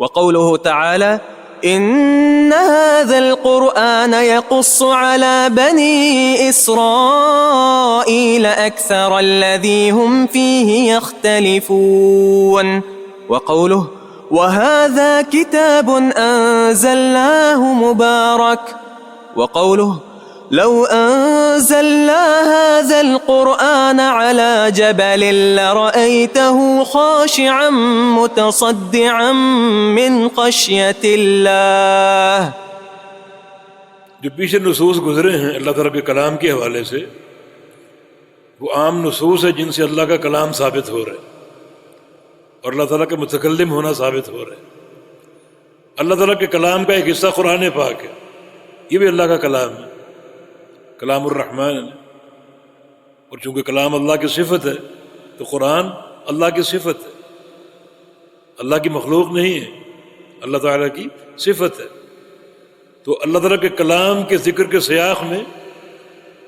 وقوله تعالى إن هذا القرآن يقص على بني إسرائيل أكثر الذي هم فيه يختلفون. وقوله وهذا كتاب أنزلناه مبارك. وقوله لو أنزلنا هذا القرآن على جبل لرأيته خاشعا متصدعا من خشية الله. جو پیچھے نصوص گزرے ہیں اللہ تعالیٰ کے کلام کے حوالے سے، وہ عام نصوص ہے جن سے اللہ کا کلام ثابت ہو رہا ہے اور اللہ تعالیٰ کے متکلم ہونا ثابت ہو رہا ہے۔ اللہ تعالیٰ کے کلام کا ایک حصہ قرآن پاک ہے، یہ بھی اللہ کا کلام ہے، کلام الرحمن ہے، اور چونکہ کلام اللہ کی صفت ہے تو قرآن اللہ کی صفت ہے، اللہ کی مخلوق نہیں ہے، اللہ تعالیٰ کی صفت ہے۔ تو اللہ تعالیٰ کے کلام کے ذکر کے سیاق میں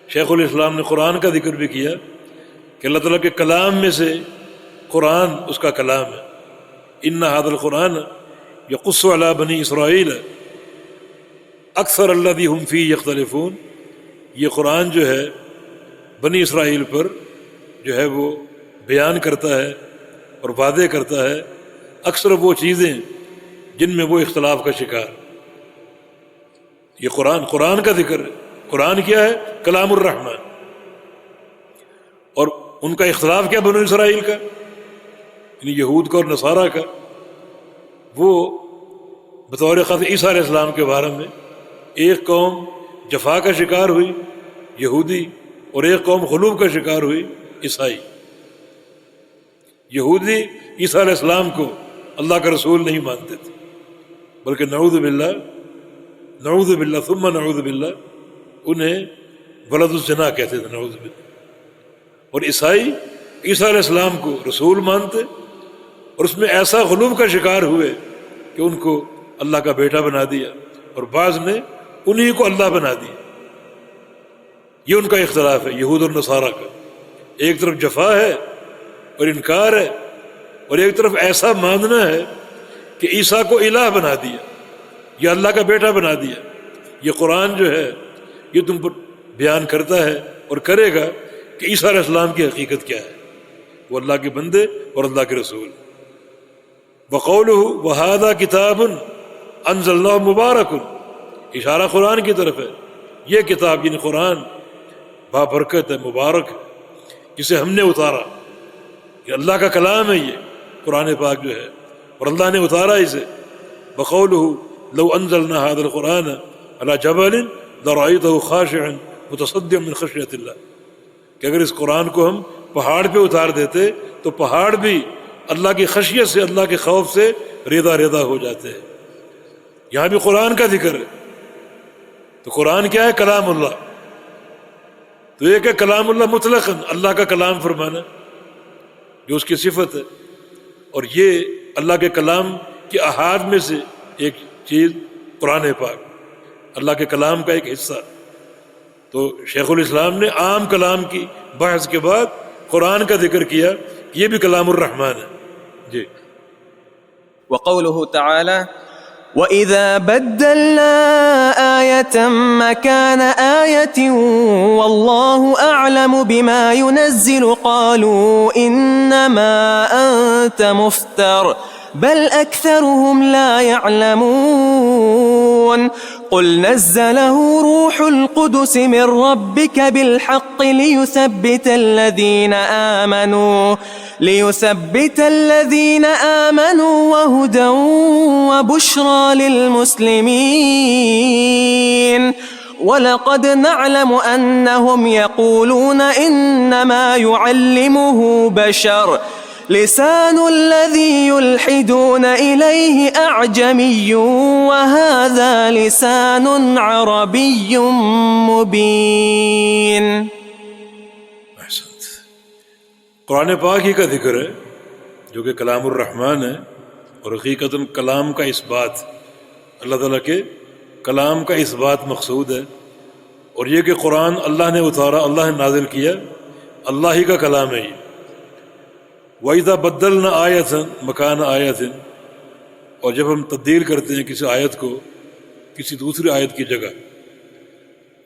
شیخ الاسلام نے قرآن کا ذکر بھی کیا کہ اللہ تعالیٰ کے کلام میں سے قرآن اس کا کلام ہے۔ ان ھذا القرآن یقص علی بنی اسرائیل اکثر الذی ھم فیہ یختلفون، یہ قرآن جو ہے بنی اسرائیل پر جو ہے وہ بیان کرتا ہے اور واضح کرتا ہے اکثر وہ چیزیں جن میں وہ اختلاف کا شکار۔ یہ قرآن کا ذکر ہے۔ قرآن کیا ہے؟ کلام الرحمن۔ اور ان کا اختلاف کیا بنی اسرائیل کا، یعنی یہود کا اور نصارہ کا؟ وہ بطور خاص عیسیٰ علیہ السلام کے بارے میں ایک قوم جفا کا شکار ہوئی یہودی، اور ایک قوم غلوب کا شکار ہوئی عیسائی۔ یہودی عیسیٰ علیہ السلام کو اللہ کا رسول نہیں مانتے تھے، بلکہ نعوذ باللہ ثم نعوذ باللہ انہیں ولد الزنا کہتے تھے، نعوذ باللہ۔ اور عیسائی عیسیٰ علیہ السلام کو رسول مانتے اور اس میں ایسا غلوب کا شکار ہوئے کہ ان کو اللہ کا بیٹا بنا دیا، اور بعض نے انہی کو اللہ بنا دیا۔ یہ ان کا اختلاف ہے یہود اور نصارہ کا، ایک طرف جفا ہے اور انکار ہے، اور ایک طرف ایسا ماننا ہے کہ عیسیٰ کو الہ بنا دیا یا اللہ کا بیٹا بنا دیا۔ یہ قرآن جو ہے یہ تم پر بیان کرتا ہے اور کرے گا کہ عیسیٰ علیہ السلام کی حقیقت کیا ہے، وہ اللہ کے بندے اور اللہ کے رسول۔ وقولہ وہذا کتاب انزلناہ مبارک، اشارہ قرآن کی طرف ہے۔ یہ کتاب یعنی قرآن بابرکت ہے، مبارک ہے، جسے ہم نے اتارا۔ یہ اللہ کا کلام ہے، یہ قرآن پاک جو ہے، اور اللہ نے اتارا اسے۔ وقولہ لو انزلنا هذا القرآن على جبل لرأيته خاشعا متصدعا من خشية اللہ، کہ اگر اس قرآن کو ہم پہاڑ پہ اتار دیتے تو پہاڑ بھی اللہ کی خشیت سے، اللہ کے خوف سے ریزہ ریزہ ہو جاتے ہیں۔ یہاں بھی قرآن کا ذکر ہے۔ تو قرآن کیا ہے؟ کلام اللہ۔ تو ایک ہے کلام اللہ مطلقاً، اللہ کا کلام فرمانا جو اس کی صفت ہے، اور یہ اللہ کے کلام کی احاد میں سے ایک چیز قرآن پاک، اللہ کے کلام کا ایک حصہ۔ تو شیخ الاسلام نے عام کلام کی بحث کے بعد قرآن کا ذکر کیا، یہ بھی کلام الرحمن ہے۔ جی۔ وقوله تعالى وَإِذَا بَدَّلْنَا آيَةً مَكَانَ آيَةٍ وَاللَّهُ أَعْلَمُ بِمَا يُنَزِّلُ قَالُوا إِنَّمَا أَنْتَ مُفْتَرٍ بَلْ أَكْثَرُهُمْ لَا يَعْلَمُونَ قُلْ نَزَّلَهُ رُوحُ الْقُدُسِ مِنْ رَبِّكَ بِالْحَقِّ لِيُثَبِّتَ الَّذِينَ آمَنُوا وَهُدًى وَبُشْرَى لِلْمُسْلِمِينَ وَلَقَدْ نَعْلَمُ أَنَّهُمْ يَقُولُونَ إِنَّمَا يُعَلِّمُهُ بَشَرٌ لسان الذي يلحدون إليه أعجمي وهذا لسان عربي مبين۔ احسنت۔ قرآن پاک ہی کا ذکر ہے جو کہ کلام الرحمن ہے، اور حقیقتاً کلام کا اثبات، اللہ تعالیٰ کے کلام کا اثبات مقصود ہے۔ اور یہ کہ قرآن اللہ نے اتارا، اللہ نے نازل کیا، اللہ ہی کا کلام ہے یہ۔ وَإِذَا بَدَّلْنَا آيَةً مَكَانَ آيَةٍ، اور جب ہم تبدیل کرتے ہیں کسی آیت کو کسی دوسری آیت کی جگہ،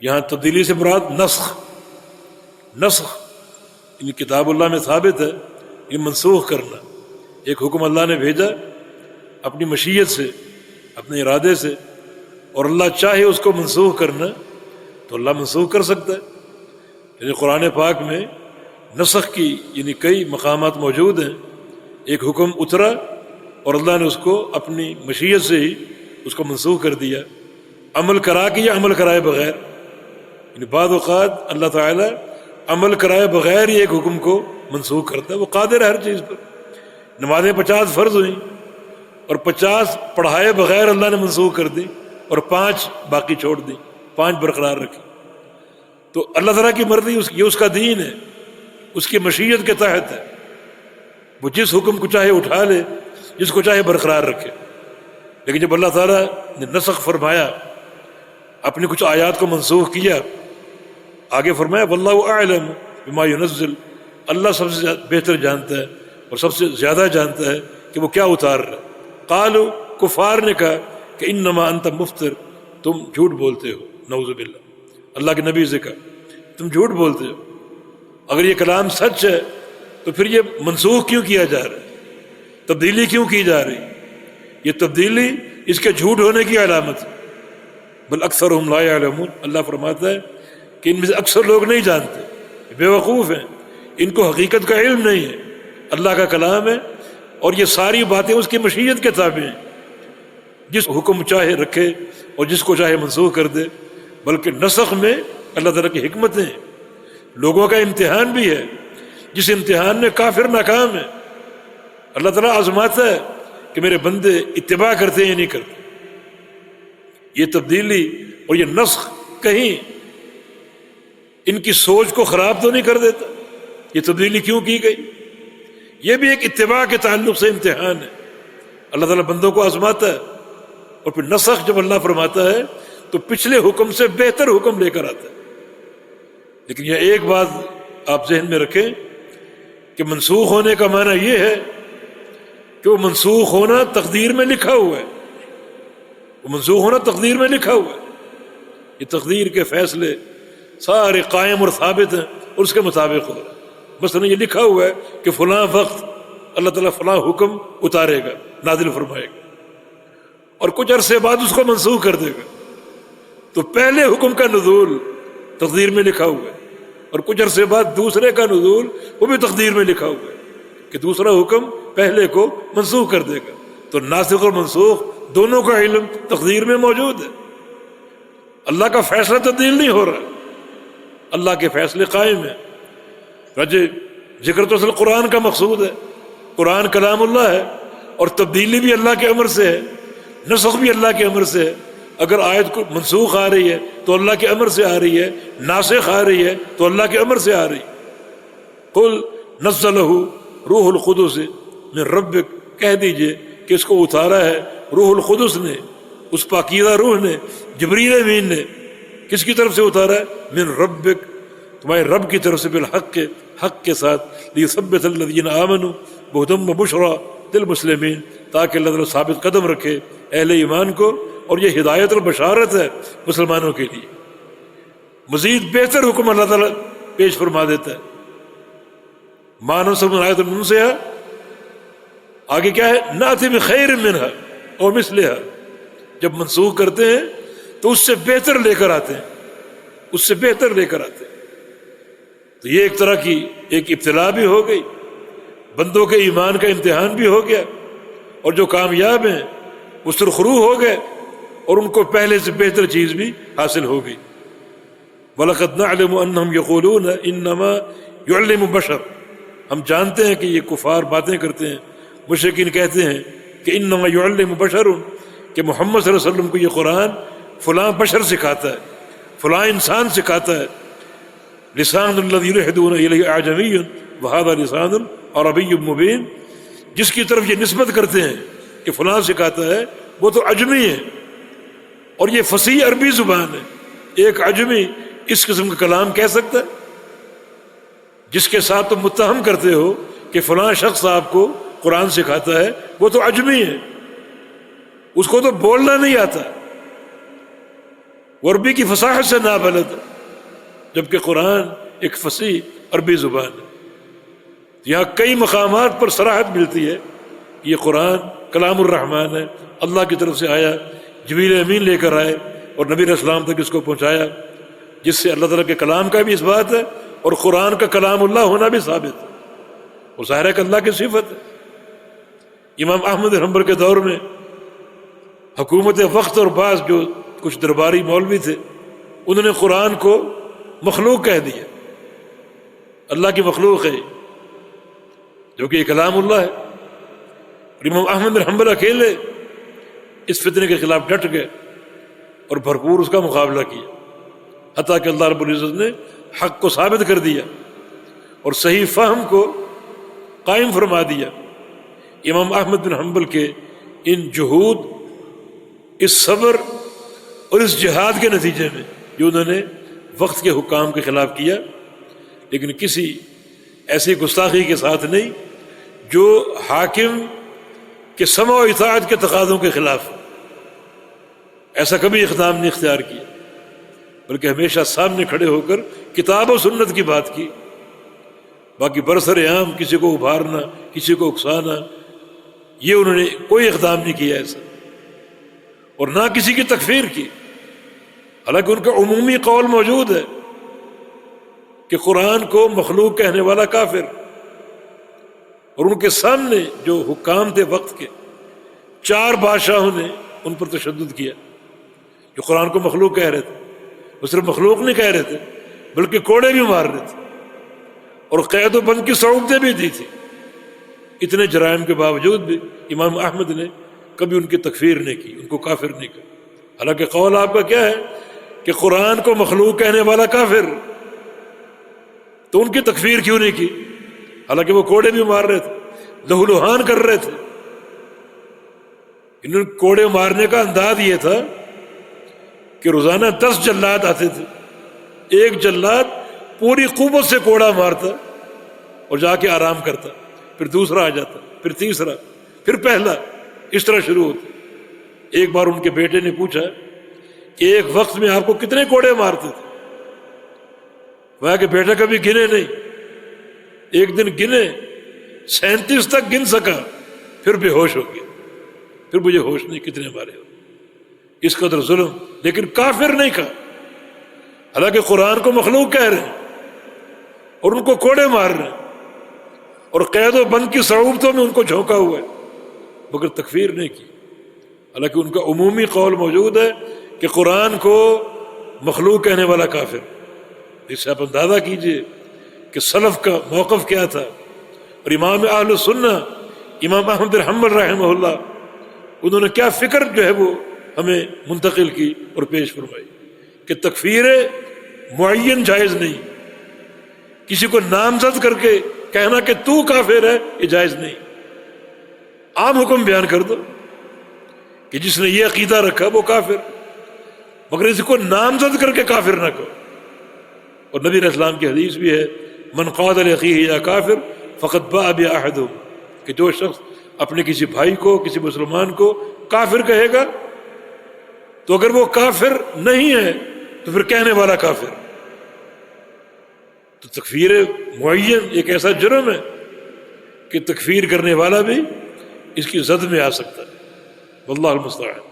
یہاں تبدیلی سے مراد نسخ یعنی کتاب اللہ میں ثابت ہے، یہ منسوخ کرنا۔ ایک حکم اللہ نے بھیجا اپنی مشیت سے، اپنے ارادے سے، اور اللہ چاہے اس کو منسوخ کرنا تو اللہ منسوخ کر سکتا ہے۔ یعنی قرآن پاک میں نسخ کی یعنی کئی مقامات موجود ہیں۔ ایک حکم اترا اور اللہ نے اس کو اپنی مشیت سے ہی اس کو منسوخ کر دیا، عمل کرا کے یا عمل کرائے بغیر۔ یعنی بعض اوقات اللہ تعالیٰ عمل کرائے بغیر ہی ایک حکم کو منسوخ کرتا ہے، وہ قادر ہے ہر چیز پر۔ نمازیں 50 فرض ہوئیں اور 50 پڑھائے بغیر اللہ نے منسوخ کر دی اور 5 باقی چھوڑ دی، 5 برقرار رکھی۔ تو اللہ تعالیٰ کی مرضی، یہ اس کا دین ہے، اس کی مشیت کے تحت ہے۔ وہ جس حکم کو چاہے اٹھا لے، جس کو چاہے برقرار رکھے۔ لیکن جب اللہ تعالیٰ نے نسخ فرمایا، اپنی کچھ آیات کو منسوخ کیا، آگے فرمایا واللہ اعلم بما ينزل، اللہ سب سے بہتر جانتا ہے اور سب سے زیادہ جانتا ہے کہ وہ کیا اتار رہا ہے۔ قالوا، کفار نے کہا کہ انما انت مفتر، تم جھوٹ بولتے ہو، نعوذ باللہ۔ اللہ کے نبی سے کہا تم جھوٹ بولتے ہو، اگر یہ کلام سچ ہے تو پھر یہ منسوخ کیوں کیا جا رہا ہے، تبدیلی کیوں کی جا رہی ہے؟ یہ تبدیلی اس کے جھوٹ ہونے کی علامت ہے۔ بل اکثرهم لا يعلمون، اللہ فرماتا ہے کہ ان میں سے اکثر لوگ نہیں جانتے، بے وقوف ہیں، ان کو حقیقت کا علم نہیں ہے۔ اللہ کا کلام ہے اور یہ ساری باتیں اس کی مشیت کے تابع ہیں، جس حکم چاہے رکھے اور جس کو چاہے منسوخ کر دے۔ بلکہ نسخ میں اللہ تعالیٰ کی حکمتیں ہیں، لوگوں کا امتحان بھی ہے، جس امتحان میں کافر ناکام ہے۔ اللہ تعالیٰ آزماتا ہے کہ میرے بندے اتباع کرتے ہیں یا نہیں کرتے۔ یہ تبدیلی اور یہ نسخ کہیں ان کی سوچ کو خراب تو نہیں کر دیتا؟ یہ تبدیلی کیوں کی گئی؟ یہ بھی ایک اتباع کے تعلق سے امتحان ہے۔ اللہ تعالیٰ بندوں کو آزماتا ہے، اور پھر نسخ جب اللہ فرماتا ہے تو پچھلے حکم سے بہتر حکم لے کر آتا ہے۔ لیکن یہ ایک بات آپ ذہن میں رکھیں کہ منسوخ ہونے کا معنی یہ ہے کہ وہ منسوخ ہونا تقدیر میں لکھا ہوا ہے، وہ منسوخ ہونا تقدیر میں لکھا ہوا ہے۔ یہ تقدیر کے فیصلے سارے قائم اور ثابت ہیں اور اس کے مطابق ہو رہا ہے۔ مثلا یہ لکھا ہوا ہے کہ فلاں وقت اللہ تعالیٰ فلاں حکم اتارے گا، نازل فرمائے گا، اور کچھ عرصے بعد اس کو منسوخ کر دے گا۔ تو پہلے حکم کا نزول تقدیر میں لکھا ہوا ہے، اور کچھ عرصے بعد دوسرے کا نزول وہ بھی تقدیر میں لکھا ہوا ہے کہ دوسرا حکم پہلے کو منسوخ کر دے گا۔ تو ناسخ اور منسوخ دونوں کا علم تقدیر میں موجود ہے۔ اللہ کا فیصلہ تبدیل نہیں ہو رہا، اللہ کے فیصلے قائم ہیں۔ ذکر تو اصل قرآن کا مقصود ہے، قرآن کلام اللہ ہے، اور تبدیلی بھی اللہ کے امر سے ہے، نسخ بھی اللہ کے امر سے ہے۔ اگر آیت کو منسوخ آ رہی ہے تو اللہ کے امر سے آ رہی ہے، ناسخ آ رہی ہے تو اللہ کے امر سے آ رہی ہے۔ قل نزلہ روح القدس من ربک، کہہ دیجئے کہ اس کو اتارا ہے روح القدس نے، اس پاکیزہ روح نے، جبریل امین نے۔ کس کی طرف سے اتارا ہے؟ من ربک، تمہارے رب کی طرف سے، بالحق، حق کے ساتھ، لیثبت الذین آمنوا وہدی وبشریٰ للمسلمین، تاکہ اللہ تعالیٰ ثابت قدم رکھے اہل ایمان کو، اور یہ ہدایت اور بشارت ہے مسلمانوں کے لیے۔ مزید بہتر حکم اللہ تعالیٰ پیش فرما دیتا ہے۔ مانو سب آیت المنسیہ، آگے کیا ہے؟ ناتی بخیر منہا اور مثلہا، جب منسوخ کرتے ہیں تو اس سے بہتر لے کر آتے ہیں، اس سے بہتر لے کر آتے ہیں۔ تو یہ ایک طرح کی ایک ابتلا بھی ہو گئی، بندوں کے ایمان کا امتحان بھی ہو گیا، اور جو کامیاب ہیں وہ سرخرو ہو گئے اور ان کو پہلے سے بہتر چیز بھی حاصل ہو گئی۔ وَلَقَدْ نَعْلَمُ أَنَّهُمْ يَقُولُونَ إِنَّمَا يُعَلِّمُ بَشَرٌ، ہم جانتے ہیں کہ یہ کفار باتیں کرتے ہیں، مشرکین کہتے ہیں کہ انما يعلم بشر، کہ محمد صلی اللہ علیہ وسلم کو یہ قرآن فلاں بشر سکھاتا ہے، فلاں انسان سکھاتا ہے۔ لسان الذی یلحدون الیہ اعجمی وہذا لسان عربی مبین، جس کی طرف یہ نسبت کرتے ہیں کہ فلاں سکھاتا ہے وہ تو عجمی ہے، اور یہ فصیح عربی زبان ہے۔ ایک عجمی اس قسم کا کلام کہہ سکتا ہے؟ جس کے ساتھ تم متہم کرتے ہو کہ فلاں شخص آپ کو قرآن سکھاتا ہے وہ تو عجمی ہے، اس کو تو بولنا نہیں آتا، وہ عربی کی فصاحت سے نابلد، جبکہ قرآن ایک فصیح عربی زبان ہے۔ یہاں کئی مقامات پر صراحت ملتی ہے کہ یہ قرآن کلام الرحمن ہے، اللہ کی طرف سے آیا، جبریل امین لے کر آئے اور نبی علیہ السلام تک اس کو پہنچایا، جس سے اللہ تعالیٰ کے کلام کا بھی اس بات ہے اور قرآن کا کلام اللہ ہونا بھی ثابت ہے، اور ظاہر ہے کہ اللہ کی صفت ہے۔ امام احمد بن حنبل کے دور میں حکومت وقت اور بعض جو کچھ درباری مولوی تھے، انہوں نے قرآن کو مخلوق کہہ دیا، اللہ کی مخلوق ہے جو کہ یہ کلام اللہ ہے۔ اور امام احمد بن حنبل اکیلے اس فتنے کے خلاف ڈٹ گئے اور بھرپور اس کا مقابلہ کیا، حتیٰ کہ اللہ رب العزت نے حق کو ثابت کر دیا اور صحیح فہم کو قائم فرما دیا۔ امام احمد بن حنبل کے ان جہود، اس صبر اور اس جہاد کے نتیجے میں جو انہوں نے وقت کے حکام کے خلاف کیا، لیکن کسی ایسی گستاخی کے ساتھ نہیں جو حاکم کے سمع و اطاعت کے تقاضوں کے خلاف، ایسا کبھی اقدام نہیں اختیار کیا، بلکہ ہمیشہ سامنے کھڑے ہو کر کتاب و سنت کی بات کی۔ باقی برسر عام کسی کو ابھارنا، کسی کو اکسانا، یہ انہوں نے کوئی اقدام نہیں کیا ایسا، اور نہ کسی کی تکفیر کی، حالانکہ ان کا عمومی قول موجود ہے کہ قرآن کو مخلوق کہنے والا کافر، اور ان کے سامنے جو حکام تھے وقت کے، 4 بادشاہوں نے ان پر تشدد کیا جو قرآن کو مخلوق کہہ رہے تھے۔ وہ صرف مخلوق نہیں کہہ رہے تھے بلکہ کوڑے بھی مار رہے تھے اور قید و بند کی صعوبتیں بھی دی تھی۔ اتنے جرائم کے باوجود بھی امام احمد نے کبھی ان کی تکفیر نہیں کی، ان کو کافر نہیں کہا، حالانکہ قول آپ کا کیا ہے کہ قرآن کو مخلوق کہنے والا کافر، تو ان کی تکفیر کیوں نہیں کی؟ حالانکہ وہ کوڑے بھی مار رہے تھے، لہو لہان کر رہے تھے۔ انہوں نے کوڑے مارنے کا انداز یہ تھا کہ روزانہ 10 جلاد آتے تھے، ایک جلاد پوری قوت سے کوڑا مارتا اور جا کے آرام کرتا، پھر دوسرا آ جاتا، پھر تیسرا، پھر پہلا، اس طرح شروع ہوتا۔ ایک بار ان کے بیٹے نے پوچھا کہ ایک وقت میں آپ کو کتنے کوڑے مارتے تھے؟ وہ کہ بیٹا کبھی گنے نہیں، ایک دن گنے 37 تک گن سکا، پھر بے ہوش ہو گیا، پھر مجھے ہوش نہیں کتنے مارے ہو۔ اس قدر ظلم، لیکن کافر نہیں کہا، حالانکہ قرآن کو مخلوق کہہ رہے ہیں اور ان کو کوڑے مار رہے ہیں اور قید و بند کی صعوبتوں میں ان کو جھونکا ہوا ہے، مگر تکفیر نہیں کی، حالانکہ ان کا عمومی قول موجود ہے کہ قرآن کو مخلوق کہنے والا کافر۔ اس سے آپ اندازہ کیجئے کہ سلف کا موقف کیا تھا، اور امام اہل السنہ امام احمد بن حنبل رحمہ اللہ، انہوں نے کیا فکر جو ہے وہ ہمیں منتقل کی اور پیش فرمائی کہ تکفیر معین جائز نہیں، کسی کو نامزد کر کے کہنا کہ تو کافر ہے یہ جائز نہیں، عام حکم بیان کر دو کہ جس نے یہ عقیدہ رکھا وہ کافر، مگر اس کو نامزد کر کے کافر نہ کرو۔ اور نبی علیہ السلام کی حدیث بھی ہے، من قال لاخیہ یا کافر فقد باء باحدہم، کہ جو شخص اپنے کسی بھائی کو، کسی مسلمان کو کافر کہے گا تو اگر وہ کافر نہیں ہے تو پھر کہنے والا کافر۔ تو تکفیر معین ایک ایسا جرم ہے کہ تکفیر کرنے والا بھی اس کی زد میں آ سکتا ہے، واللہ المستعان۔